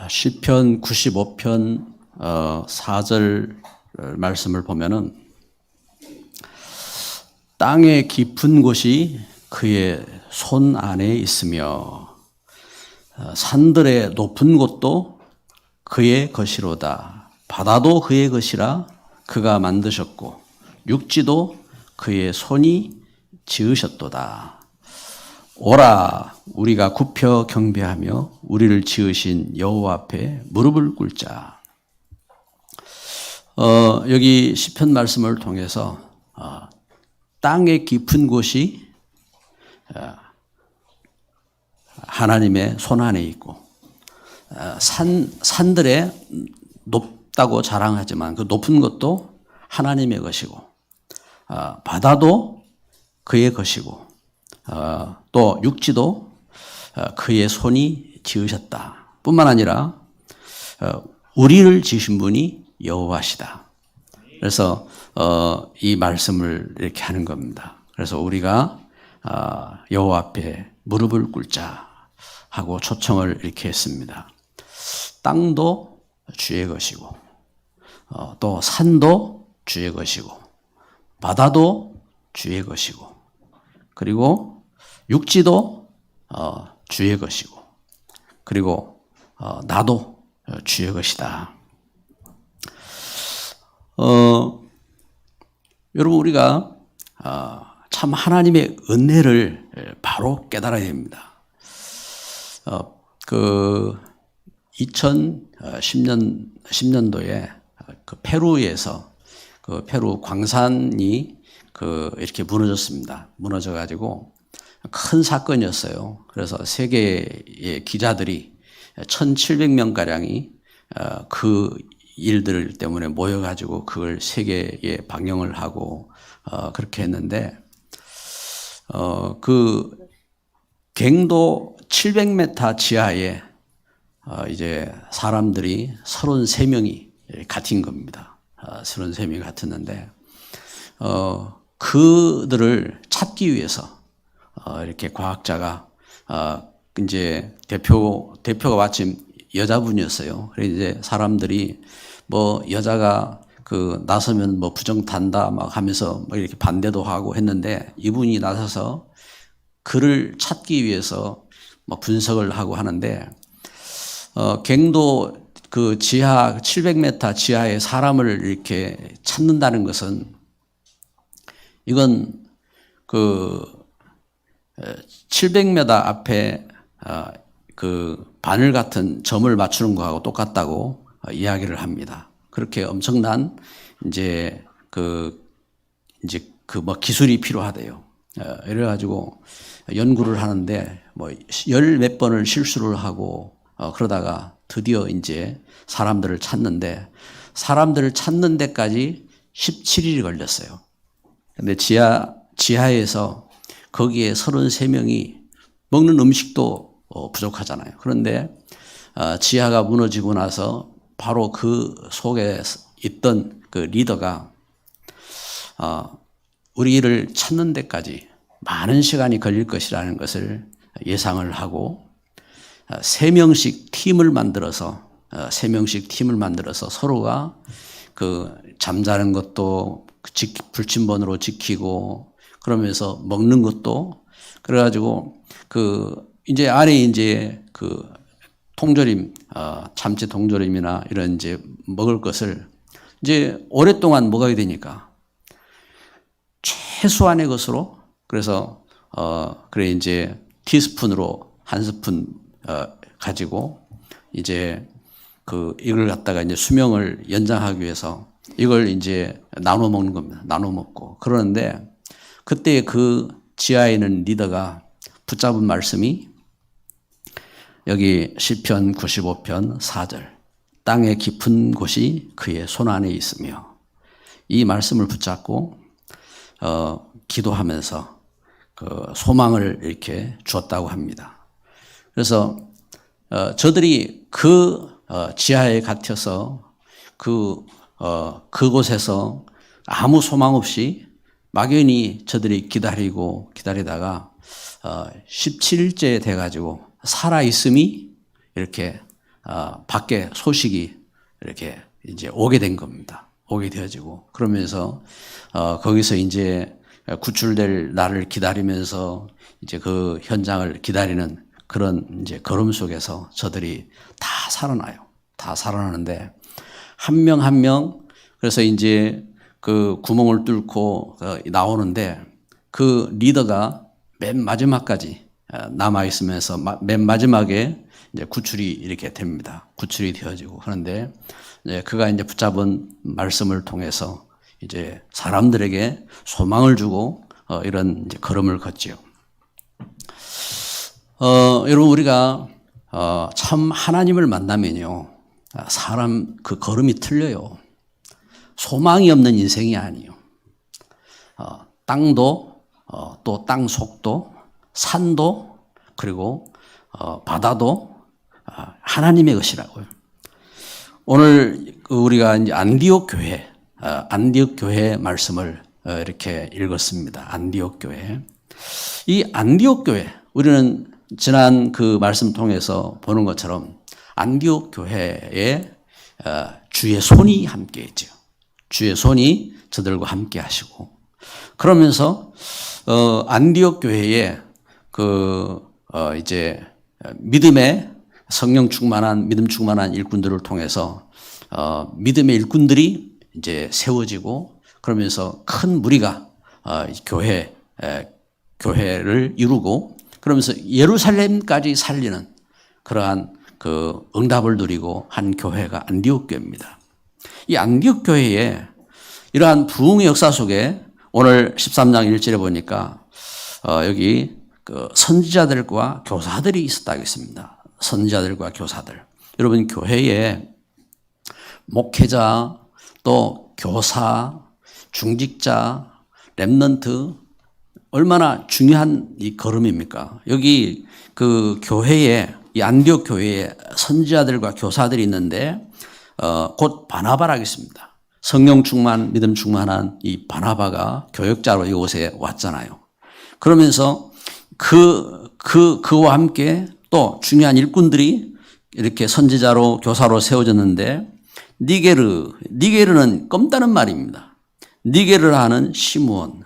시편 95편 4절 말씀을 보면은 땅의 깊은 곳이 그의 손 안에 있으며 산들의 높은 곳도 그의 것이로다. 바다도 그의 것이라 그가 만드셨고 육지도 그의 손이 지으셨도다. 오라 우리가 굽혀 경배하며 우리를 지으신 여호와 앞에 무릎을 꿇자. 여기 시편 말씀을 통해서 땅의 깊은 곳이 하나님의 손 안에 있고 산들에 높다고 자랑하지만 그 높은 것도 하나님의 것이고 바다도 그의 것이고 또 육지도 그의 손이 지으셨다. 뿐만 아니라 우리를 지으신 분이 여호와시다. 그래서 이 말씀을 이렇게 하는 겁니다. 그래서 우리가 여호와 앞에 무릎을 꿇자 하고 초청을 이렇게 했습니다. 땅도 주의 것이고 또 산도 주의 것이고 바다도 주의 것이고 그리고 육지도 주의 것이고 그리고 나도 주의 것이다. 여러분 우리가 참 하나님의 은혜를 바로 깨달아야 됩니다. 2010년도에 그 페루에서 그 페루 광산이 이렇게 무너졌습니다. 무너져가지고 큰 사건이었어요. 그래서 세계의 기자들이 1,700명가량이 그 일들 때문에 모여가지고 그걸 세계에 방영을 하고 그렇게 했는데 그 갱도 700m 지하에 이제 사람들이 33명이 갇힌 겁니다. 33명이 갇혔는데 그들을 찾기 위해서 이렇게 과학자가 이제 대표가 마침 여자분이었어요. 그래서 이제 사람들이 뭐 여자가 나서면 뭐 부정탄다 막 하면서 뭐 이렇게 반대도 하고 했는데 이분이 나서서 그를 찾기 위해서 뭐 분석을 하고 하는데 갱도 그 지하 700m 지하에 사람을 이렇게 찾는다는 것은 이건 700m 앞에 그 바늘 같은 점을 맞추는 거하고 똑같다고 이야기를 합니다. 그렇게 엄청난 뭐 기술이 필요하대요. 이래가지고 연구를 하는데 뭐 열 몇 번을 실수를 하고 그러다가 드디어 이제 사람들을 찾는 데까지 17일이 걸렸어요. 근데 지하에서 거기에 33명이 먹는 음식도 부족하잖아요. 그런데 지하가 무너지고 나서 바로 그 속에 있던 그 리더가 우리를 찾는 데까지 많은 시간이 걸릴 것이라는 것을 예상을 하고 3명씩 팀을 만들어서 서로가 그 잠자는 것도 불침번호로 지키고 그러면서 먹는 것도 그래가지고 이제 안에 이제 통조림, 참치 통조림이나 이런 이제 먹을 것을 이제 오랫동안 먹어야 되니까 최소한의 것으로 그래서 그래 이제 티스푼으로 한 스푼 가지고 이제 이걸 갖다가 이제 수명을 연장하기 위해서 이걸 이제 나눠 먹는 겁니다. 나눠 먹고 그러는데 그때 그 지하에 있는 리더가 붙잡은 말씀이 여기 시편 95편 4절 땅의 깊은 곳이 그의 손 안에 있으며 이 말씀을 붙잡고 기도하면서 소망을 이렇게 주었다고 합니다. 그래서 저들이 지하에 갇혀서 그곳에서 아무 소망 없이 막연히 저들이 기다리다가 17일째 돼가지고 살아있음이 이렇게 밖에 소식이 이렇게 이제 오게 된 겁니다. 오게 되어지고 그러면서 거기서 이제 구출될 날을 기다리면서 이제 그 현장을 기다리는 그런 이제 걸음 속에서 저들이 다 살아나요. 다 살아나는데 한 명 한 명 그래서 이제 그 구멍을 뚫고 나오는데 그 리더가 맨 마지막까지 남아 있으면서 맨 마지막에 이제 구출이 이렇게 됩니다. 구출이 되어지고 그런데 이제 그가 이제 붙잡은 말씀을 통해서 이제 사람들에게 소망을 주고 이런 이제 걸음을 걷지요. 여러분 우리가 참 하나님을 만나면요 사람 그 걸음이 틀려요. 소망이 없는 인생이 아니에요. 땅도 또 땅 속도 산도 그리고 바다도 하나님의 것이라고요. 오늘 우리가 이제 안디옥 교회 말씀을 이렇게 읽었습니다. 안디옥 교회. 이 안디옥 교회 우리는 지난 그 말씀 통해서 보는 것처럼 안디옥 교회에 주의 손이 함께 했죠. 주의 손이 저들과 함께 하시고 그러면서 안디옥 교회에 이제 믿음의 성령 충만한 믿음 충만한 일꾼들을 통해서 믿음의 일꾼들이 이제 세워지고 그러면서 큰 무리가 교회를 이루고 그러면서 예루살렘까지 살리는 그러한 그 응답을 누리고 한 교회가 안디옥 교회입니다. 이 안디옥 교회에 이러한 부흥의 역사 속에 오늘 13장 1절에 보니까 여기 그 선지자들과 교사들이 있었다 하겠습니다. 선지자들과 교사들. 여러분 교회에 목회자 또 교사, 중직자, 렘넌트 얼마나 중요한 이 걸음입니까? 여기 그 교회에 이 안디옥 교회에 선지자들과 교사들이 있는데 곧 바나바라 하겠습니다. 성령 충만, 믿음 충만한 이 바나바가 교역자로 이곳에 왔잖아요. 그러면서 그와 함께 또 중요한 일꾼들이 이렇게 선지자로 교사로 세워졌는데 니게르는 껌따는 말입니다. 니게르를 하는 시므온,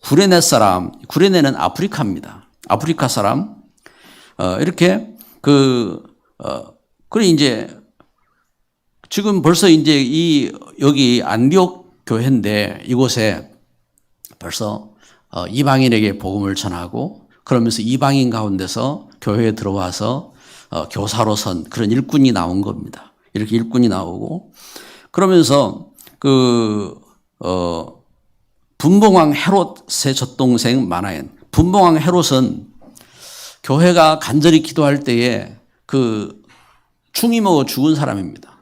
구레네 사람, 구레네는 아프리카입니다. 아프리카 사람 이렇게 그래 이제 지금 벌써 이제 여기 안디옥 교회인데 이곳에 벌써 이방인에게 복음을 전하고 그러면서 이방인 가운데서 교회에 들어와서 교사로 선 그런 일꾼이 나온 겁니다. 이렇게 일꾼이 나오고 그러면서 분봉왕 헤롯의 젖동생 마나엔. 분봉왕 헤롯은 교회가 간절히 기도할 때에 충이 먹어 죽은 사람입니다.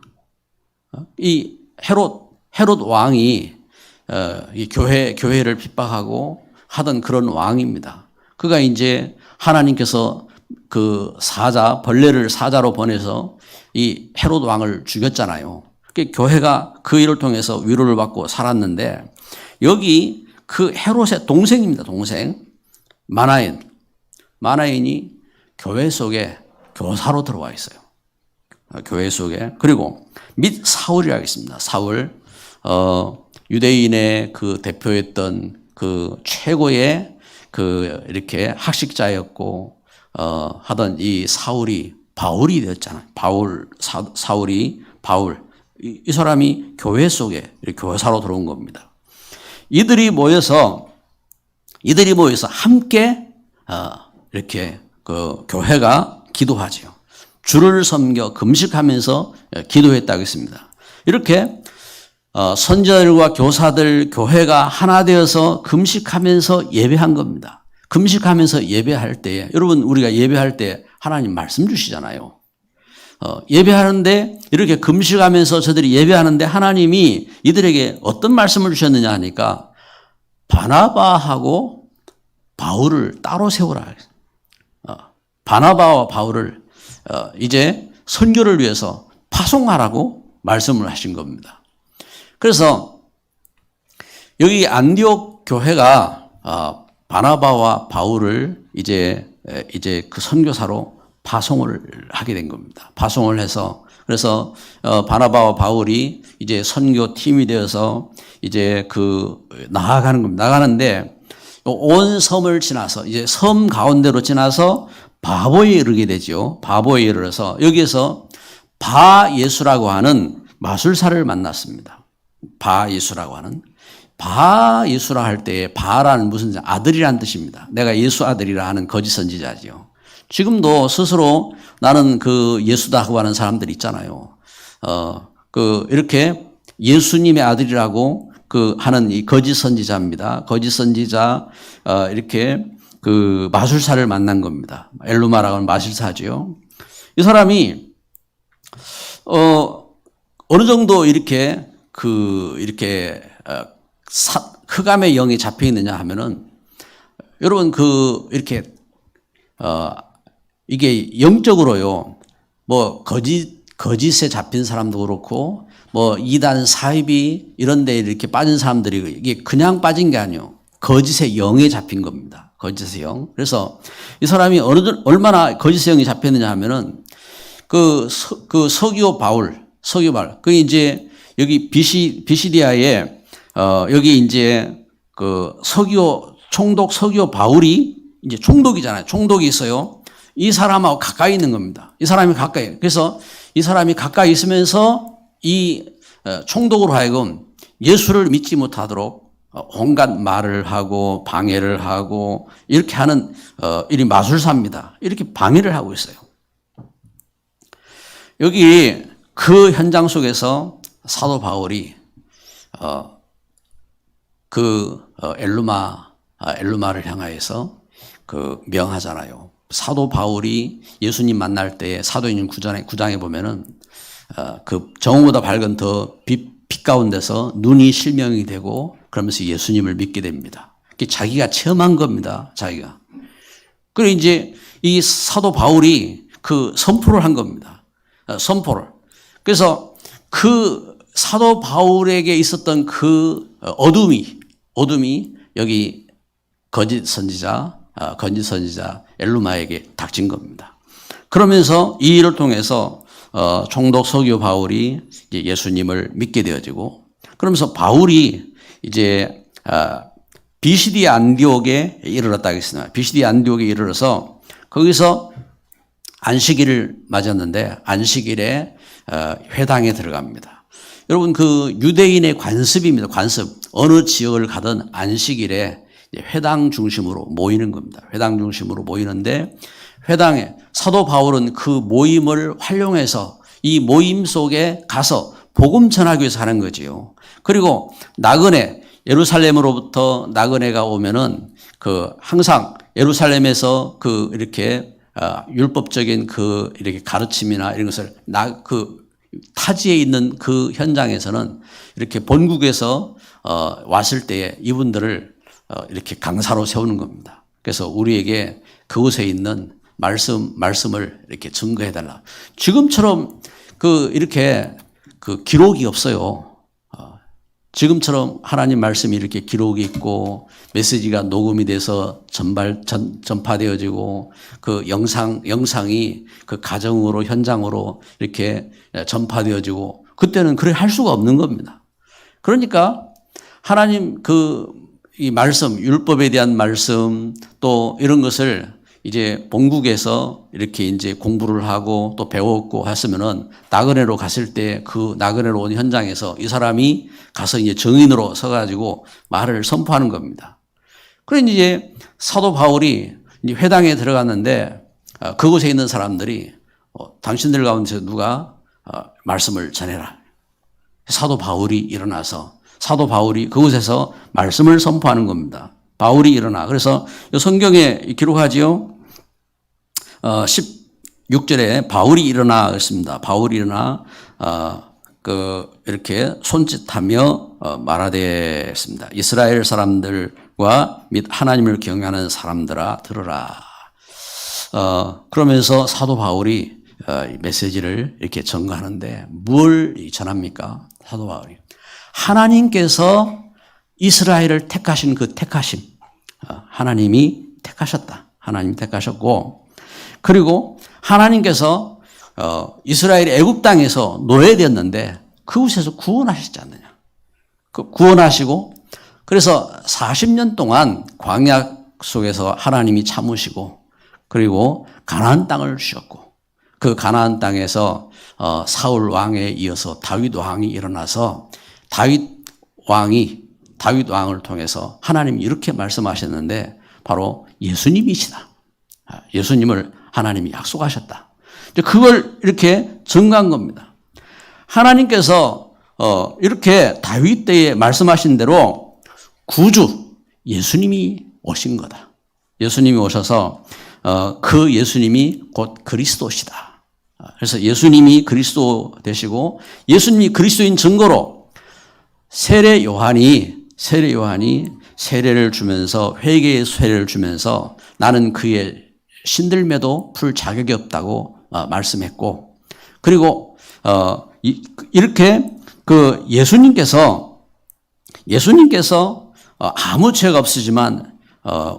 이 헤롯 왕이 이 교회를 핍박하고 하던 그런 왕입니다. 그가 이제 하나님께서 벌레를 사자로 보내서 이 헤롯 왕을 죽였잖아요. 교회가 그 일을 통해서 위로를 받고 살았는데 여기 그 헤롯의 동생입니다. 동생 마나엔이 교회 속에 교사로 들어와 있어요. 교회 속에. 그리고 및 사울이라 하겠습니다. 사울 유대인의 그 대표였던 그 최고의 이렇게 학식자였고 하던 이 사울이 바울이 되었잖아요. 사울이 바울. 이 사람이 교회 속에 이렇게 교사로 들어온 겁니다. 이들이 모여서 함께 이렇게 교회가 기도하지요. 주를 섬겨 금식하면서 기도했다고 했습니다. 이렇게 선지자들과 교사들 교회가 하나 되어서 금식하면서 예배한 겁니다. 금식하면서 예배할 때에 여러분 우리가 예배할 때 하나님 말씀 주시잖아요. 예배하는데 이렇게 금식하면서 저들이 예배하는데 하나님이 이들에게 어떤 말씀을 주셨느냐 하니까 바나바하고 바울을 따로 세우라. 바나바와 바울을 이제 선교를 위해서 파송하라고 말씀을 하신 겁니다. 그래서 여기 안디옥 교회가 바나바와 바울을 이제 그 선교사로 파송을 하게 된 겁니다. 파송을 해서 그래서 바나바와 바울이 이제 선교 팀이 되어서 이제 나아가는 겁니다. 나가는데 온 섬을 지나서 이제 섬 가운데로 지나서 바보에 이르게 되죠. 바보에 이르러서 여기에서 바예수라고 하는 마술사를 만났습니다. 바예수라고 하는 바예수라 할 때 바라는 무슨 아들이라는 뜻입니다. 내가 예수 아들이라 하는 거짓 선지자지요. 지금도 스스로 나는 예수다 하고 하는 사람들 있잖아요. 이렇게 예수님의 아들이라고 하는 이 거짓 선지자입니다. 거짓 선지자, 이렇게 마술사를 만난 겁니다. 엘루마라고 하는 마술사지요. 이 사람이, 어느 정도 이렇게, 흑암의 영이 잡혀 있느냐 하면은, 여러분, 이렇게, 이게 영적으로요, 거짓에 잡힌 사람도 그렇고, 이단 사이비 이런 데 이렇게 빠진 사람들이 이게 그냥 빠진 게 아니에요. 거짓의 영에 잡힌 겁니다. 거짓의 영. 그래서 이 사람이 얼마나 거짓의 영이 잡혔느냐 하면은 서기오 바울. 이제 여기 비시디아에, 여기 이제 총독 서기오 바울이 이제 총독이잖아요. 총독이 있어요. 이 사람하고 가까이 있는 겁니다. 이 사람이 가까이. 그래서 이 사람이 가까이 있으면서 이 총독으로 하여금 예수를 믿지 못하도록 온갖 말을 하고 방해를 하고 이렇게 하는 이 마술사입니다. 이렇게 방해를 하고 있어요. 여기 현장 속에서 사도 바울이 엘루마를 향하여서 명하잖아요. 사도 바울이 예수님 만날 때 사도행전 9장에 보면은 정오보다 밝은 더 빛 가운데서 눈이 실명이 되고 그러면서 예수님을 믿게 됩니다. 자기가 체험한 겁니다. 자기가. 그리고 이제 이 사도 바울이 선포를 한 겁니다. 선포를. 그래서 사도 바울에게 있었던 어둠이 여기 거짓 선지자 엘루마에게 닥친 겁니다. 그러면서 이 일을 통해서 총독 서기오 바울이 이제 예수님을 믿게 되어지고, 그러면서 바울이 이제 비시디 안디옥에 이르렀다 하겠습니다. 비시디 안디옥에 이르러서 거기서 안식일을 맞았는데 안식일에 회당에 들어갑니다. 여러분 유대인의 관습입니다. 관습. 어느 지역을 가든 안식일에 회당 중심으로 모이는 겁니다. 회당 중심으로 모이는데 회당에 사도 바울은 모임을 활용해서 이 모임 속에 가서 복음 전하기 위해서 하는 거지요. 그리고 나그네, 예루살렘으로부터 나그네가 오면은 항상 예루살렘에서 이렇게 율법적인 이렇게 가르침이나 이런 것을 타지에 있는 현장에서는 이렇게 본국에서 왔을 때에 이분들을 이렇게 강사로 세우는 겁니다. 그래서 우리에게 그곳에 있는 말씀을 이렇게 증거해달라. 지금처럼 이렇게 기록이 없어요. 지금처럼 하나님 말씀이 이렇게 기록이 있고 메시지가 녹음이 돼서 전파되어지고 영상이 가정으로 현장으로 이렇게 전파되어지고 그때는 그렇게 할 수가 없는 겁니다. 그러니까 하나님 이 말씀, 율법에 대한 말씀 또 이런 것을 이제 본국에서 이렇게 이제 공부를 하고 또 배웠고 했으면은 나그네로 갔을 때 나그네로 온 현장에서 이 사람이 가서 이제 증인으로 서가지고 말을 선포하는 겁니다. 그러니 이제 사도 바울이 이제 회당에 들어갔는데 그곳에 있는 사람들이 당신들 가운데서 누가 말씀을 전해라. 사도 바울이 일어나서 사도 바울이 그곳에서 말씀을 선포하는 겁니다. 바울이 일어나. 그래서 성경에 기록하지요. 16절에 바울이 일어나 그랬습니다. 바울이 일어나 이렇게 손짓하며 말하되 했습니다. 이스라엘 사람들과 및 하나님을 경외하는 사람들아 들으라. 그러면서 사도 바울이 메시지를 이렇게 전가하는데 뭘 전합니까? 사도 바울이 하나님께서 이스라엘을 택하신 택하심. 하나님이 택하셨다. 하나님 택하셨고, 그리고 하나님께서 이스라엘이 애굽 땅에서 노예되었는데 그곳에서 구원하시지 않느냐. 구원하시고 그래서 40년 동안 광야 속에서 하나님이 참으시고 그리고 가나안 땅을 주셨고 그 가나안 땅에서 사울 왕에 이어서 다윗 왕이 일어나서 다윗 왕을 통해서 하나님이 이렇게 말씀하셨는데 바로 예수님이시다. 예수님을 하나님이 약속하셨다. 그걸 이렇게 증거한 겁니다. 하나님께서 이렇게 다윗 때에 말씀하신 대로 구주 예수님이 오신 거다. 예수님이 오셔서 그 예수님이 곧 그리스도시다. 그래서 예수님이 그리스도 되시고 예수님이 그리스도인 증거로 세례 요한이 세례를 주면서 회개의 세례를 주면서 나는 그의 신들매도 풀 자격이 없다고 말씀했고 그리고 이렇게 그 예수님께서 아무 죄가 없으지만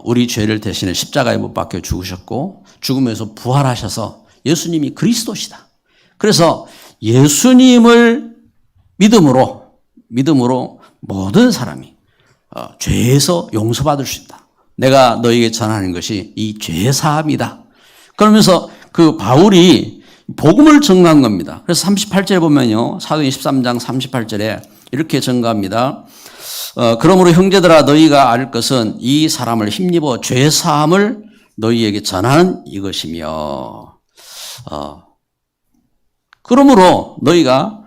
우리 죄를 대신해 십자가에 못 박혀 죽으셨고 죽음에서 부활하셔서 예수님이 그리스도시다. 그래서 예수님을 믿음으로 모든 사람이 죄에서 용서받을 수 있다. 내가 너에게 전하는 것이 이 죄사함이다. 그러면서 그 바울이 복음을 증거한 겁니다. 그래서 38절에 보면요. 사도행 13장 38절에 이렇게 증거합니다. 그러므로 형제들아 너희가 알 것은 이 사람을 힘입어 죄사함을 너희에게 전하는 이것이며 그러므로 너희가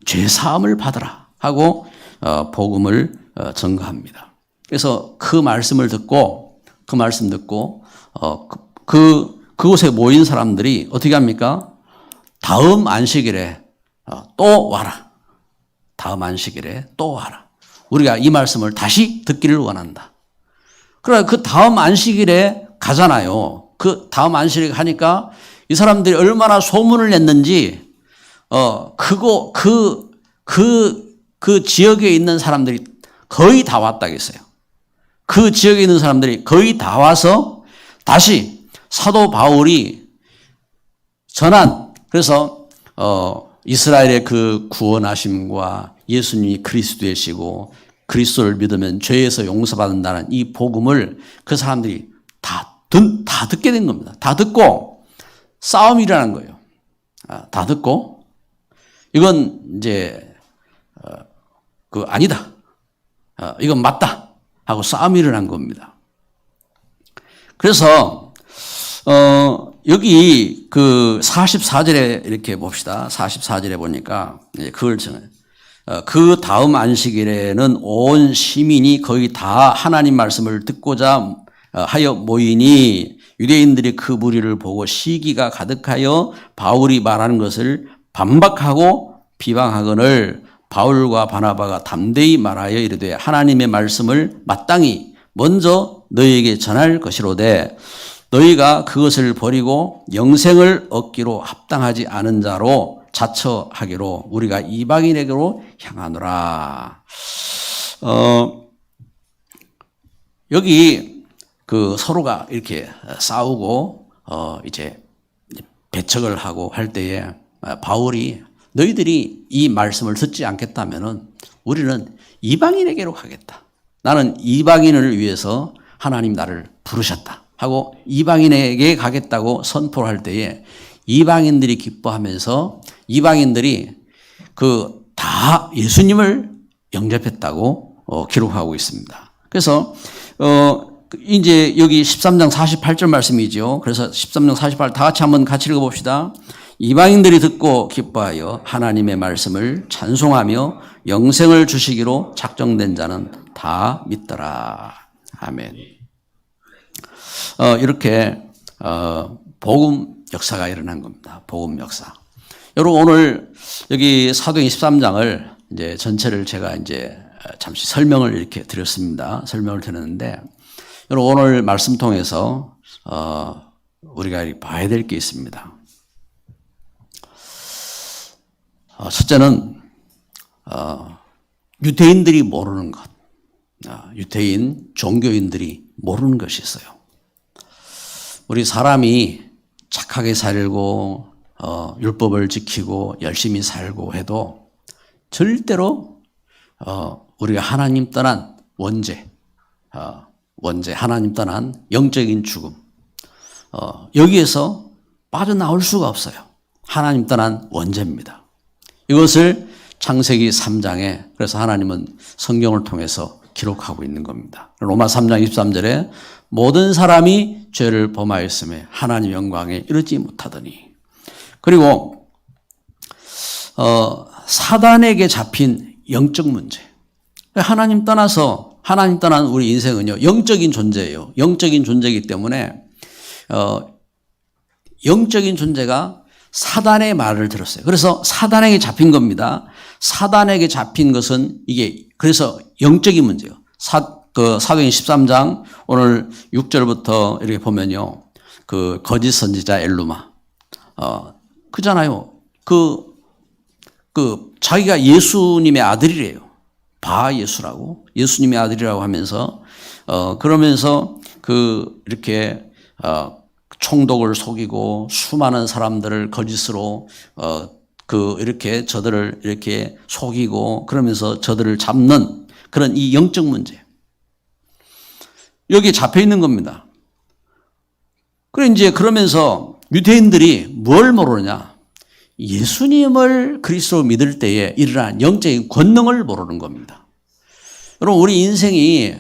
죄사함을 받으라 하고 복음을 증거합니다. 그래서 그 말씀 듣고 그곳에 모인 사람들이 어떻게 합니까? 다음 안식일에 또 와라. 다음 안식일에 또 와라. 우리가 이 말씀을 다시 듣기를 원한다. 그러나 그 다음 안식일에 가잖아요. 그 다음 안식일에 가니까 이 사람들이 얼마나 소문을 냈는지, 그 지역에 있는 사람들이 거의 다 왔다겠어요. 그 지역에 있는 사람들이 거의 다 와서 다시 사도 바울이 전한, 그래서, 이스라엘의 그 구원하심과 예수님이 그리스도이시고 그리스도를 믿으면 죄에서 용서받는다는 이 복음을 그 사람들이 다 듣게 된 겁니다. 다 듣고 싸움이 일어난 거예요. 다 듣고 이건 이제 아니다. 이건 맞다 하고 싸움이 일어난 겁니다. 그래서 여기 그 44절에 이렇게 봅시다. 44절에 보니까 그걸 정해요. 그 다음 안식일에는 온 시민이 거의 다 하나님 말씀을 듣고자 하여 모이니 유대인들이 그 무리를 보고 시기가 가득하여 바울이 말하는 것을 반박하고 비방하거늘 바울과 바나바가 담대히 말하여 이르되 하나님의 말씀을 마땅히 먼저 너희에게 전할 것이로되 너희가 그것을 버리고 영생을 얻기로 합당하지 않은 자로 자처하기로 우리가 이방인에게로 향하노라. 여기 그 서로가 이렇게 싸우고 이제 배척을 하고 할 때에 바울이 너희들이 이 말씀을 듣지 않겠다면은 우리는 이방인에게로 가겠다. 나는 이방인을 위해서 하나님 나를 부르셨다 하고 이방인에게 가겠다고 선포를 할 때에 이방인들이 기뻐하면서 이방인들이 다 예수님을 영접했다고 기록하고 있습니다. 그래서 이제 여기 13장 48절 말씀이죠. 그래서 13장 48 다 같이 한번 같이 읽어봅시다. 이방인들이 듣고 기뻐하여 하나님의 말씀을 찬송하며 영생을 주시기로 작정된 자는 다 믿더라. 아멘. 이렇게 복음 역사가 일어난 겁니다. 복음 역사. 여러분 오늘 여기 사도행 23장을 이제 전체를 제가 이제 잠시 설명을 이렇게 드렸습니다. 설명을 드렸는데 여러분 오늘 말씀 통해서 우리가 봐야 될 게 있습니다. 첫째는 유대인들이 모르는 것, 유대인 종교인들이 모르는 것이 있어요. 우리 사람이 착하게 살고 율법을 지키고 열심히 살고 해도 절대로 우리가 하나님 떠난 원죄, 하나님 떠난 영적인 죽음, 여기에서 빠져나올 수가 없어요. 하나님 떠난 원죄입니다. 이것을 창세기 3장에 그래서 하나님은 성경을 통해서 기록하고 있는 겁니다. 로마 3장 23절에 모든 사람이 죄를 범하였음에 하나님 영광에 이르지 못하더니, 그리고 사단에게 잡힌 영적 문제. 하나님 떠난 우리 인생은요, 영적인 존재예요. 영적인 존재이기 때문에 영적인 존재가 사단의 말을 들었어요. 그래서 사단에게 잡힌 겁니다. 사단에게 잡힌 것은 이게 그래서 영적인 문제예요. 사도행 13장 오늘 6절부터 이렇게 보면요, 그 거짓 선지자 엘루마, 그잖아요. 자기가 예수님의 아들이래요. 바 예수라고, 예수님의 아들이라고 하면서 그러면서 이렇게 총독을 속이고 수많은 사람들을 거짓으로 이렇게 저들을 이렇게 속이고 그러면서 저들을 잡는 그런 이 영적 문제, 여기에 잡혀 있는 겁니다. 그러면서 유대인들이 뭘 모르느냐? 예수님을 그리스도로 믿을 때에 일어난 영적인 권능을 모르는 겁니다. 여러분, 우리 인생이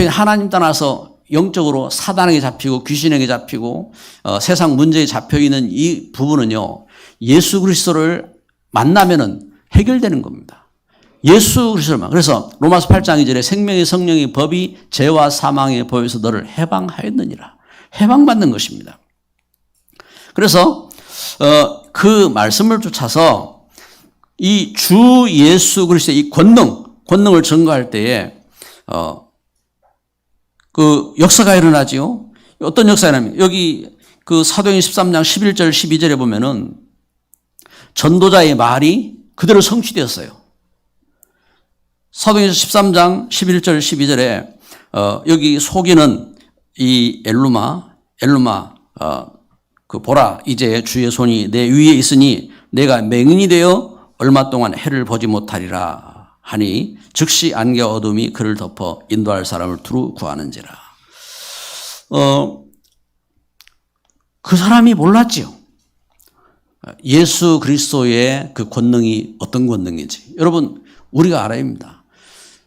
하나님 떠나서 영적으로 사단에게 잡히고 귀신에게 잡히고 세상 문제에 잡혀 있는 이 부분은요, 예수 그리스도를 만나면은 해결되는 겁니다. 예수 그리스도만. 그래서 로마서 8장 2절에 생명의 성령의 법이 죄와 사망의 법에서 너를 해방하였느니라. 해방받는 것입니다. 그래서 그 말씀을 쫓아서 이 주 예수 그리스도의 이 권능을 전가할 때에 그 역사가 일어나지요. 어떤 역사가 일어나면 여기 그 사도행 13장 11절 12절에 보면은 전도자의 말이 그대로 성취되었어요. 사도행 13장 11절 12절에 여기 속이는 이 엘루마 보라, 이제 주의 손이 내 위에 있으니 내가 맹인이 되어 얼마 동안 해를 보지 못하리라 하니 즉시 안개 어둠이 그를 덮어 인도할 사람을 두루 구하는지라. 그 사람이 몰랐지요. 예수 그리스도의 그 권능이 어떤 권능인지. 여러분, 우리가 알아야 합니다.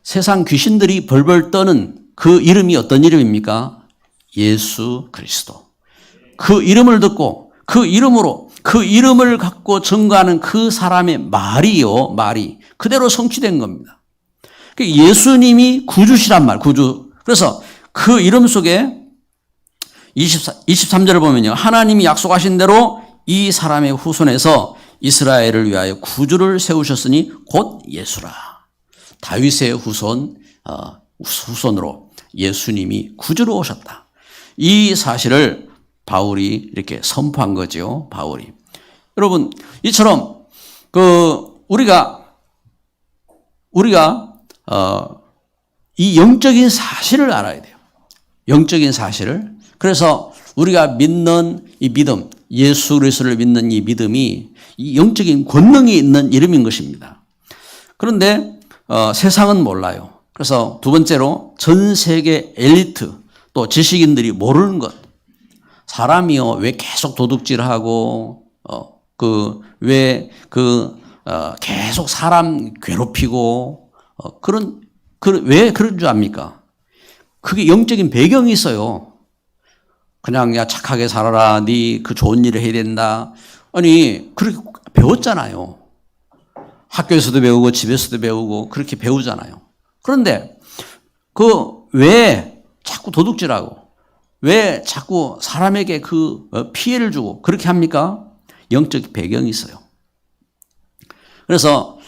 세상 귀신들이 벌벌 떠는 그 이름이 어떤 이름입니까? 예수 그리스도. 그 이름을 듣고 그 이름을 갖고 증거하는 그 사람의 말이 그대로 성취된 겁니다. 예수님이 구주시란 말, 구주. 그래서 그 이름 속에 23절을 보면요, 하나님이 약속하신 대로 이 사람의 후손에서 이스라엘을 위하여 구주를 세우셨으니 곧 예수라. 다윗의 후손으로 예수님이 구주로 오셨다. 이 사실을 바울이 이렇게 선포한 거죠. 바울이. 여러분, 이처럼 우리가 이 영적인 사실을 알아야 돼요. 영적인 사실을. 그래서 우리가 믿는 이 믿음, 예수 그리스도를 믿는 이 믿음이 이 영적인 권능이 있는 이름인 것입니다. 그런데 세상은 몰라요. 그래서 두 번째로 전 세계 엘리트 또 지식인들이 모르는 것. 사람이요, 왜 계속 도둑질하고 계속 사람 괴롭히고 왜 그런 줄 압니까? 그게 영적인 배경이 있어요. 그냥 야 착하게 살아라, 네 그 좋은 일을 해야 된다. 아니 그렇게 배웠잖아요. 학교에서도 배우고 집에서도 배우고 그렇게 배우잖아요. 그런데 왜 자꾸 도둑질하고 왜 자꾸 사람에게 피해를 주고 그렇게 합니까? 영적 배경이 있어요. 그래서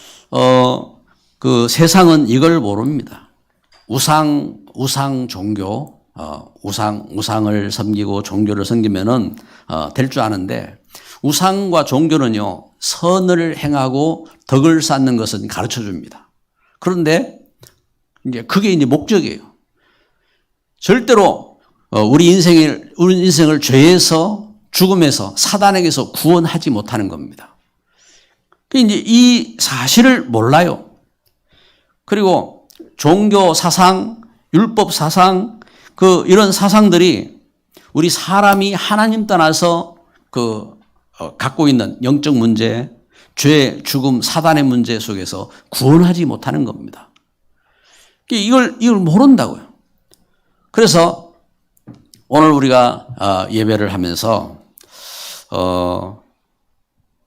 세상은 이걸 모릅니다. 우상 종교, 우상을 섬기고 종교를 섬기면은 될 줄 아는데, 우상과 종교는요, 선을 행하고 덕을 쌓는 것은 가르쳐 줍니다. 그런데 그게 이제 목적이에요. 절대로 우리 인생을 죄에서 죽음에서, 사단에게서 구원하지 못하는 겁니다. 이제 이 사실을 몰라요. 그리고 종교 사상, 율법 사상, 이런 사상들이 우리 사람이 하나님 떠나서 갖고 있는 영적 문제, 죄, 죽음, 사단의 문제 속에서 구원하지 못하는 겁니다. 이걸 모른다고요. 그래서 오늘 우리가 예배를 하면서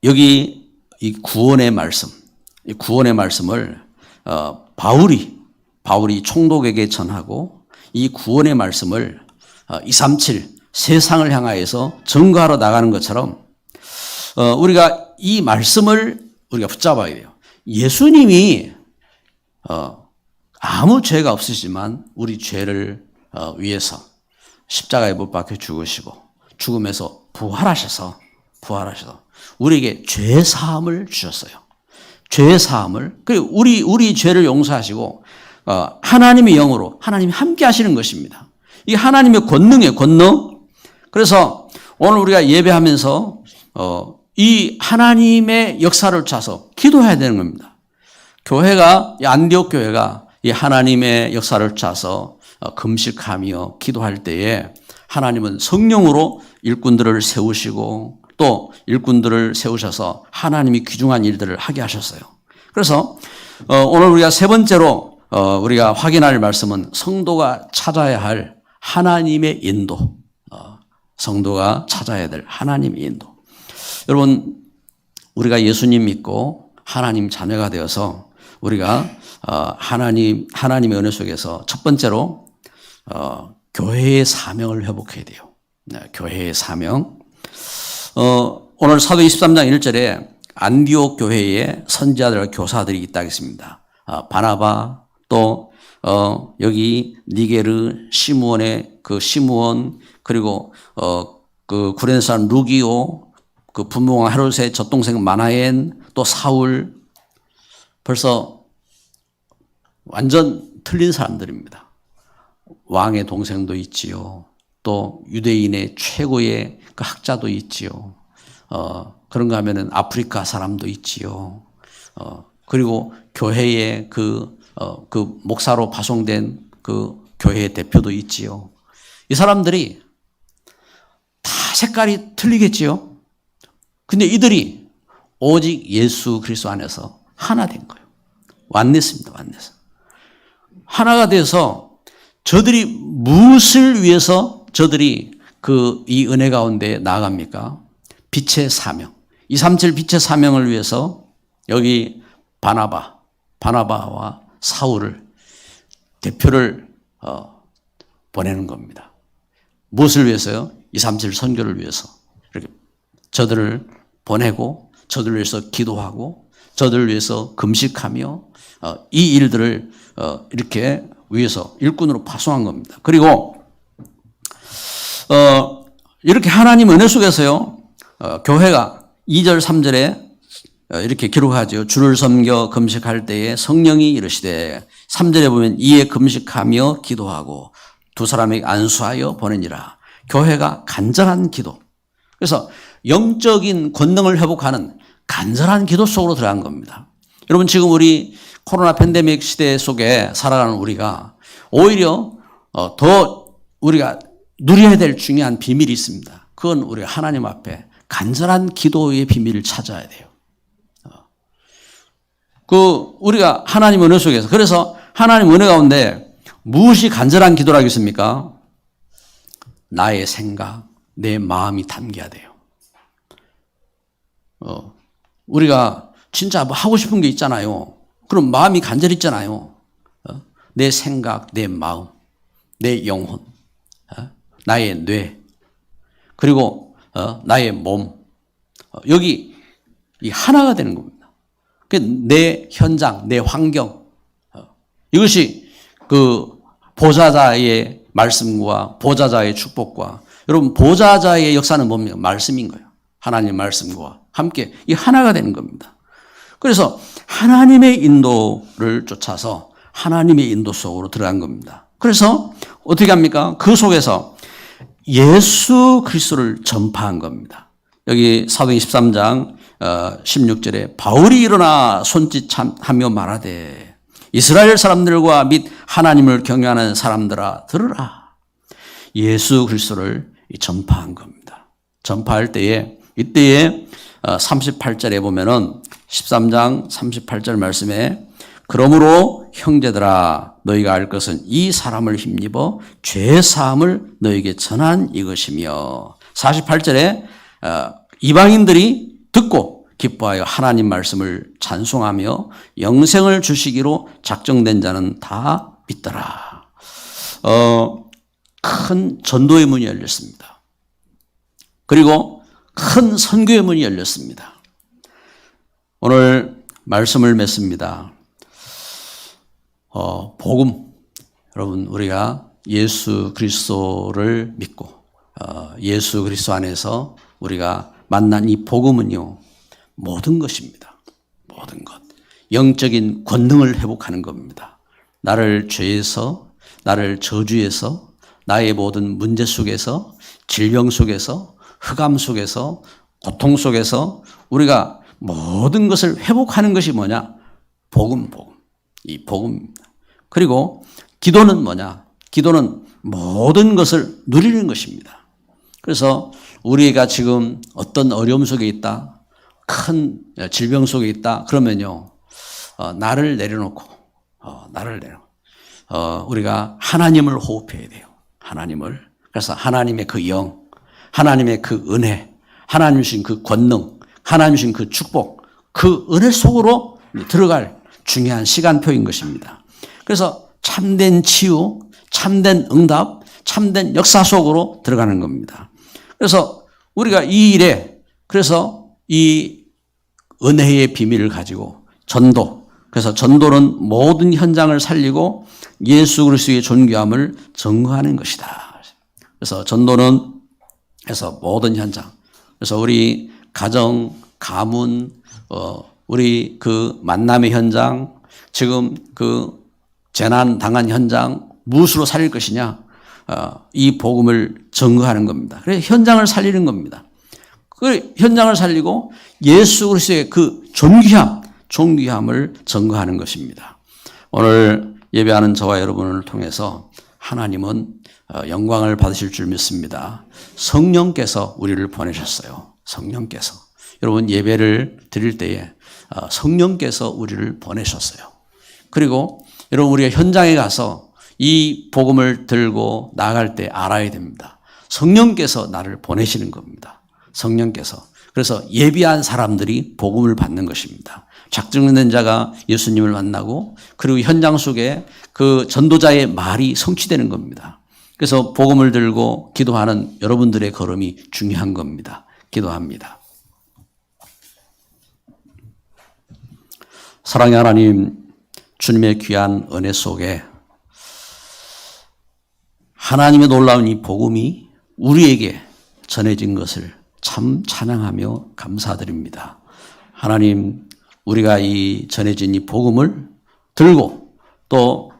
여기 이 구원의 말씀, 이 구원의 말씀을 바울이 총독에게 전하고 이 구원의 말씀을 237 세상을 향하여서 증거하러 나가는 것처럼 우리가 이 말씀을 우리가 붙잡아야 돼요. 예수님이 아무 죄가 없으시지만 우리 죄를 위해서 십자가에 못 박혀 죽으시고 죽음에서 부활하셔서 우리에게 죄 사함을 주셨어요. 죄 사함을. 그리고 우리 죄를 용서하시고 하나님의 영으로 하나님이 함께 하시는 것입니다. 이 하나님의 권능이에요. 권능. 그래서 오늘 우리가 예배하면서 이 하나님의 역사를 찾아서 기도해야 되는 겁니다. 이 안디옥 교회가 이 하나님의 역사를 찾아서 금식하며 기도할 때에 하나님은 성령으로 일꾼들을 세우시고 또 일꾼들을 세우셔서 하나님이 귀중한 일들을 하게 하셨어요. 그래서 오늘 우리가 세 번째로 우리가 확인할 말씀은 성도가 찾아야 할 하나님의 인도. 성도가 찾아야 될 하나님의 인도. 여러분, 우리가 예수님 믿고 하나님 자녀가 되어서 우리가 하나님의 은혜 속에서 첫 번째로 교회의 사명을 회복해야 돼요. 네, 교회의 사명. 오늘 사도 23장 1절에 안디옥 교회에 선지자들과 교사들이 있다 했습니다. 바나바, 또 여기 니게르, 시므온의 시므온, 그리고 구레네 사람 루기오, 분봉왕 헤롯의 젖동생 마나엔, 또 사울. 벌써 완전 틀린 사람들입니다. 왕의 동생도 있지요. 또 유대인의 최고의 학자도 있지요. 그런가 하면은 아프리카 사람도 있지요. 그리고 교회의 목사로 파송된 교회의 대표도 있지요. 이 사람들이 다 색깔이 틀리겠지요. 근데 이들이 오직 예수 그리스도 안에서 하나 된 거예요. 완냈습니다. 완냈어. 하나가 돼서 저들이 무엇을 위해서 저들이 이 은혜 가운데 나아갑니까? 빛의 사명. 237 빛의 사명을 위해서 여기 바나바와 사울을 대표를 보내는 겁니다. 무엇을 위해서요? 237 선교를 위해서. 이렇게 저들을 보내고 저들을 위해서 기도하고 저들을 위해서 금식하며 이 일들을 이렇게 위해서 일꾼으로 파송한 겁니다. 그리고 이렇게 하나님 은혜 속에서요, 교회가 2절 3절에 이렇게 기록하죠. 주를 섬겨 금식할 때에 성령이 이르시되 3절에 보면 이에 금식하며 기도하고 두 사람에게 안수하여 보내니라. 교회가 간절한 기도. 그래서 영적인 권능을 회복하는 간절한 기도 속으로 들어간 겁니다. 여러분, 지금 우리 코로나 팬데믹 시대 속에 살아가는 우리가 오히려 더 우리가 누려야 될 중요한 비밀이 있습니다. 그건 우리가 하나님 앞에 간절한 기도의 비밀을 찾아야 돼요. 우리가 하나님 은혜 속에서, 그래서 하나님 은혜 가운데 무엇이 간절한 기도라겠습니까? 나의 생각, 내 마음이 담겨야 돼요. 우리가 진짜 뭐 하고 싶은 게 있잖아요. 그럼 마음이 간절히 있잖아요. 내 생각, 내 마음, 내 영혼, 나의 뇌, 그리고 나의 몸. 여기 이 하나가 되는 겁니다. 내 현장, 내 환경. 이것이 보좌자의 말씀과 보좌자의 축복과, 여러분, 보좌자의 역사는 뭡니까? 말씀인 거예요. 하나님의 말씀과 함께 이 하나가 되는 겁니다. 그래서 하나님의 인도를 쫓아서 하나님의 인도 속으로 들어간 겁니다. 그래서 어떻게 합니까? 그 속에서 예수 그리스도를 전파한 겁니다. 여기 사도행 13장 16절에 바울이 일어나 손짓하며 말하되 이스라엘 사람들과 및 하나님을 경외하는 사람들아 들으라. 예수 그리스도를 전파한 겁니다. 전파할 때에 이때에 38절에 보면은 13장 38절 말씀에 그러므로 형제들아 너희가 알 것은 이 사람을 힘입어 죄 사함을 너희에게 전한 이것이며 48절에 이방인들이 듣고 기뻐하여 하나님 말씀을 찬송하며 영생을 주시기로 작정된 자는 다 믿더라. 큰 전도의 문이 열렸습니다. 그리고 큰 선교의 문이 열렸습니다. 오늘 말씀을 맺습니다. 복음. 여러분, 우리가 예수 그리스도를 믿고, 예수 그리스도 안에서 우리가 만난 이 복음은요, 모든 것입니다. 모든 것. 영적인 권능을 회복하는 겁니다. 나를 죄에서, 나를 저주에서, 나의 모든 문제 속에서, 질병 속에서, 흑암 속에서, 고통 속에서 우리가 모든 것을 회복하는 것이 뭐냐? 복음. 이 복음입니다. 그리고 기도는 뭐냐? 기도는 모든 것을 누리는 것입니다. 그래서 우리가 지금 어떤 어려움 속에 있다, 큰 질병 속에 있다, 그러면요, 나를 내려놓고, 우리가 하나님을 호흡해야 돼요. 하나님을. 그래서 하나님의 그 영, 하나님의 그 은혜, 하나님 주신 그 권능, 하나님 주신 그 축복, 그 은혜 속으로 들어갈 중요한 시간표인 것입니다. 그래서 참된 치유, 참된 응답, 참된 역사 속으로 들어가는 겁니다. 그래서 우리가 이 일에, 그래서 이 은혜의 비밀을 가지고 전도, 그래서 전도는 모든 현장을 살리고 예수 그리스도의 존귀함을 증거하는 것이다. 그래서 전도는 그래서 모든 현장, 그래서 우리 가정, 가문, 우리 그 만남의 현장, 지금 그 재난 당한 현장, 무엇으로 살릴 것이냐? 이 복음을 증거하는 겁니다. 그래서 현장을 살리는 겁니다. 그 현장을 살리고 예수 그리스도의 그 존귀함을 증거하는 것입니다. 오늘 예배하는 저와 여러분을 통해서 하나님은 영광을 받으실 줄 믿습니다. 성령께서 우리를 보내셨어요. 성령께서. 여러분 예배를 드릴 때에 성령께서 우리를 보내셨어요. 그리고 여러분 우리가 현장에 가서 이 복음을 들고 나아갈 때 알아야 됩니다. 성령께서 나를 보내시는 겁니다. 성령께서. 그래서 예비한 사람들이 복음을 받는 것입니다. 작정된 자가 예수님을 만나고 그리고 현장 속에 그 전도자의 말이 성취되는 겁니다. 그래서 복음을 들고 기도하는 여러분들의 걸음이 중요한 겁니다. 기도합니다. 사랑의 하나님, 주님의 귀한 은혜 속에 하나님의 놀라운 이 복음이 우리에게 전해진 것을 참 찬양하며 감사드립니다. 하나님, 우리가 이 전해진 이 복음을 들고 또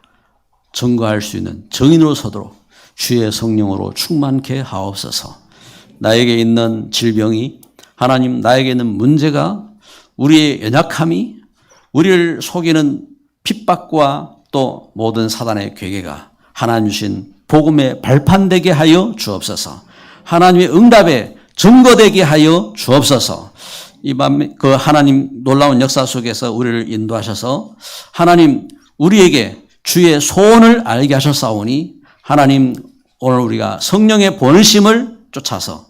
증거할 수 있는 증인으로 서도록 주의 성령으로 충만케 하옵소서. 나에게 있는 질병이, 하나님 나에게 있는 문제가, 우리의 연약함이, 우리를 속이는 핍박과 또 모든 사단의 괴계가 하나님 주신 복음에 발판되게 하여 주옵소서. 하나님의 응답에 증거되게 하여 주옵소서. 이 밤에 그 하나님 놀라운 역사 속에서 우리를 인도하셔서 하나님 우리에게 주의 소원을 알게 하셨사오니 하나님 오늘 우리가 성령의 보내심을 쫓아서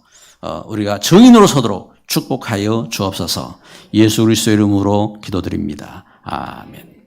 우리가 증인으로 서도록 축복하여 주옵소서. 예수 그리스도의 이름으로 기도드립니다. 아멘.